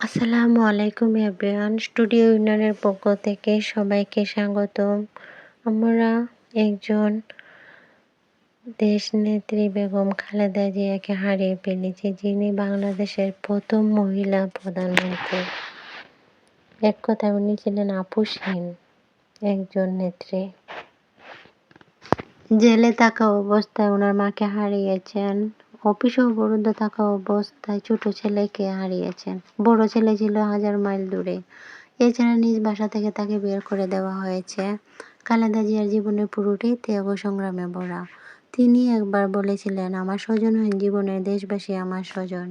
আসসালামু আলাইকুম everyone. Studio ইউনিয়নের পক্ষ থেকে সবাইকে স্বাগতম। আমরা একজন দেশনেত্রী বেগম খালেদা জিয়াকে হারিয়ে ফেলেছি, যিনি বাংলাদেশের প্রথম মহিলা প্রধানমন্ত্রী। এক কথায় উনি ছিলেন আপোষহীন একজন নেত্রী। জেলে থাকা অবস্থায় ওনার মাকে হারিয়েছেন, অফিসে অবরুদ্ধ থাকা অবস্থায় ছোট ছেলেকে হারিয়েছেন। বড় ছেলে ছিল 1000 মাইল দূরে। এছাড়া নিজ বাসা থেকে তাকে বের করে দেওয়া হয়েছে। খালেদা জিয়ার জীবনের পুরোটাই ত্যাগ ও সংগ্রামে ভরা। তিনি একবার বলেছিলেন, আমার স্বজনহীন জীবনের দেশবাসী আমার স্বজন।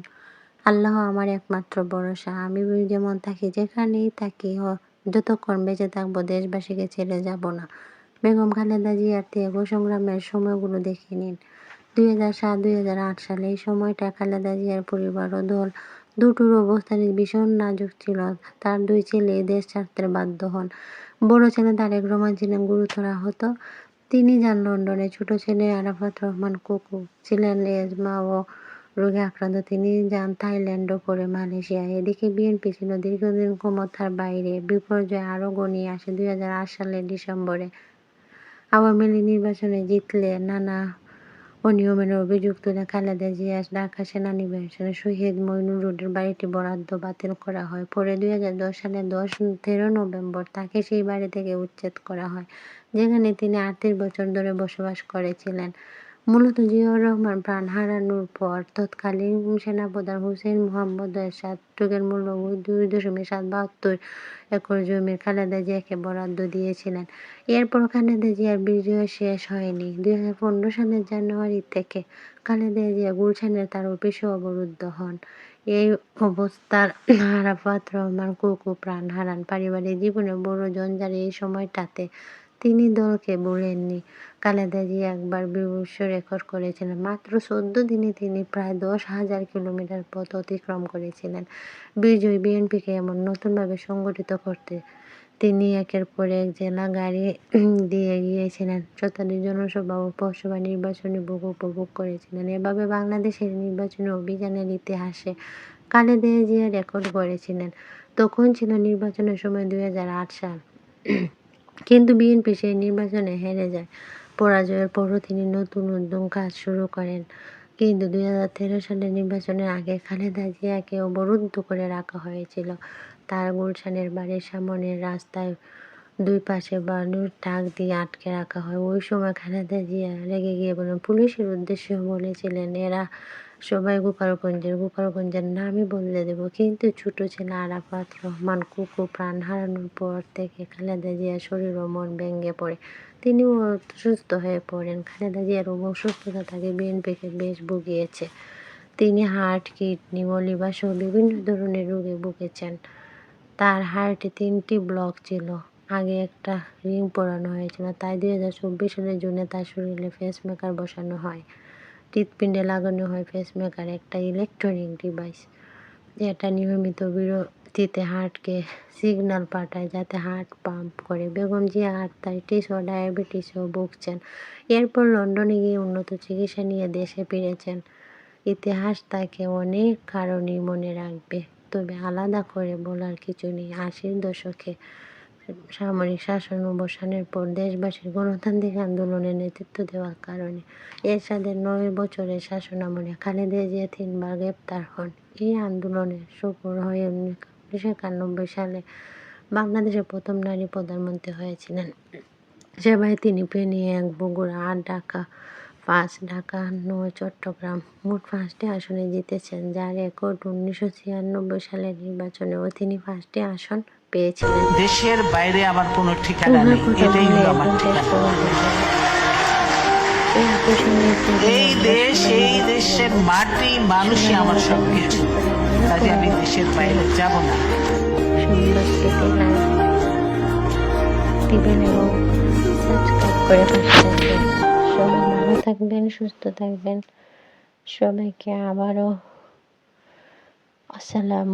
আল্লাহ আমার একমাত্র ভরসা। আমি যেমন থাকি, যেখানেই থাকি, যতক্ষণ বেঁচে থাকবো দেশবাসীকে ছেড়ে যাব না। বেগম খালেদা জিয়ার ত্যাগ ও সংগ্রামের সময়গুলো দেখে নিন। 2007-2008 সালে এই সময়টা খালেদা জিয়ার পরিবার ও দল দুটোর অবস্থান ভীষণ নাজুক ছিল। তার 2 ছেলে দেশ ছাড়তে বাধ্য হন। বড় ছেলে তারেক রহমান ছিলেন গুরুতর আহত। তিনি যান লন্ডনে। ছোট ছেলে আরাফাত রহমান কুকু ছিলেন এজমা ও রোগে আক্রান্ত। তিনি যান থাইল্যান্ড ও পরে মালয়েশিয়ায়। এদিকে বিএনপি ছিল দীর্ঘদিন ক্ষমতার বাইরে। বিপর্যয় আরও ঘনিয়ে আসে 2008 সালের ডিসেম্বরে। আওয়ামী লীগ নির্বাচনে জিতলে নানা অনিয়মের অভিযোগ তুলে খালেদা জিয়া ঢাকা সেনানিবাসে শহীদ মইনুল রোডের বাড়িটি বরাদ্দ বাতিল করা হয়। পরে 2010 সালের 13 নভেম্বর তাকে সেই বাড়ি থেকে উচ্ছেদ করা হয়, যেখানে তিনি 38 বছর ধরে বসবাস করেছিলেন। মূলত জিয়াউর রহমান প্রাণ হারানোর পর তৎকালীন সেনাপ্রধান হুসেইন মোহাম্মদ এরশাদ টুকের মূল্য 2.772 একর জমি খালেদা জিয়াকে বরাদ্দ দিয়েছিলেন। এরপর খালেদা জিয়ার বিজয় শেষ হয়নি। 2015 সালের জানুয়ারি থেকে খালেদা জিয়া গুলশানের তার অফিসে অবরুদ্ধ হন। এই অবস্থার আরাফাত রহমান কুকু প্রাণ হারান। পারিবারিক জীবনে বড় জঞ্জাল এই সময়টাতে তিনি দলকে ভুলেননি। খালেদা জিয়া একবার বিশ্ব রেকর্ড করেছিলেন। মাত্র 14 দিনে তিনি প্রায় 10,000 কিলোমিটার পথ অতিক্রম করেছিলেন। বিজয় বিএনপিকে এমন নতুনভাবে সংগঠিত করতে তিনি একের পর এক জেলা গাড়ি দিয়ে গিয়েছিলেন। শতাধিক জনসভা ও পৌরসভা নির্বাচনী ভোগ উপভোগ করেছিলেন। এভাবে বাংলাদেশের নির্বাচনী অভিযানের ইতিহাসে খালেদা জিয়া রেকর্ড গড়েছিলেন। তখন ছিল নির্বাচনের সময় 2008 সাল। কিন্তু বিএনপি সেই নির্বাচনে হেরে যায়। পরাজয়ের পরও তিনি নতুন উদ্যম কাজ শুরু করেন। কিন্তু 2013 সালের নির্বাচনের আগে খালেদা জিয়াকে অবরুদ্ধ করে রাখা হয়েছিল। তার গুলশানের বাড়ির সামনের রাস্তায় 2 পাশে বালুর ট্রাক দিয়ে আটকে রাখা হয়। ওই সময় খালেদা জিয়া রেগে গিয়ে বলেন, পুলিশের উদ্দেশ্যে বলেছিলেন, এরা সবাই গোপালগঞ্জের নামই বদলে দেব। কিন্তু ছোট ছেলে আরাফাত রহমান কুকু প্রাণ হারানোর পর থেকে খালেদা জিয়ার শরীর ও মন ভেঙে পড়ে। তিনিও অসুস্থ হয়ে পড়েন। খালেদা জিয়ার অসুস্থতা তাকে বিএনপিকে বেশ ভুগিয়েছে। তিনি হার্ট, কিডনি ও লিভার সহ বিভিন্ন ধরনের রোগে ভুগেছেন। তার হার্টে 3টি ব্লক ছিল। আগে একটা রিং পরানো হয়েছিল। তাই 2024 সালের জুনে তার শরীরে পেসমেকার বসানো হয়। হৃৎপিণ্ডে লাগানো হয় পেসমেকার, একটা ইলেকট্রনিক ডিভাইস। এটা নিয়মিত বিরতিতে হার্টকে সিগন্যাল পাঠায় যাতে হার্ট পাম্প করে। বেগম জিয়া আর্থ্রাইটিস ও ডায়াবেটিসেও ভুগছেন। এরপর লন্ডনে গিয়ে উন্নত চিকিৎসা নিয়ে দেশে ফিরেছেন। ইতিহাস তাকে অনেক কারণেই মনে রাখবে, তবে আলাদা করে বলার কিছু নেই। 80-র দশকে সামরিক শাসন অবসানের পর দেশবাসীর গণতান্ত্রিক আন্দোলনে নেতৃত্ব দেওয়ার কারণে এরশাদের 9 বছরের শাসনামলে খালেদা জিয়া 3 বার গ্রেপ্তার হন। এই আন্দোলনের সফল হয়ে 1991 সালে বাংলাদেশের প্রথম নারী প্রধানমন্ত্রী হয়েছিলেন। সেবায় তিনি ফেনী 1, বগুড়া 8, ঢাকা 5, ঢাকা 9, চট্টগ্রাম মোট 5টি আসনে জিতেছেন, যার রেকর্ড 1996 সালের নির্বাচনেও তিনি 5টি আসন পেয়েছিলেন। দেশের বাইরে আমার কোনো ঠিকানা নেই, এটাই হলো আমার ঠিকানা। এই দেশ, এই দেশের মাটি, মানুষই আমার সবকিছু। কাজে আমি দেশের বাইরে যাব না। সুন্দর দিবেন এবং সাবস্ক্রাইব করে পাশে থাকবেন। সবাই ভালো থাকবেন, সুস্থ থাকবেন। সবাইকে আবারও আসসালাম।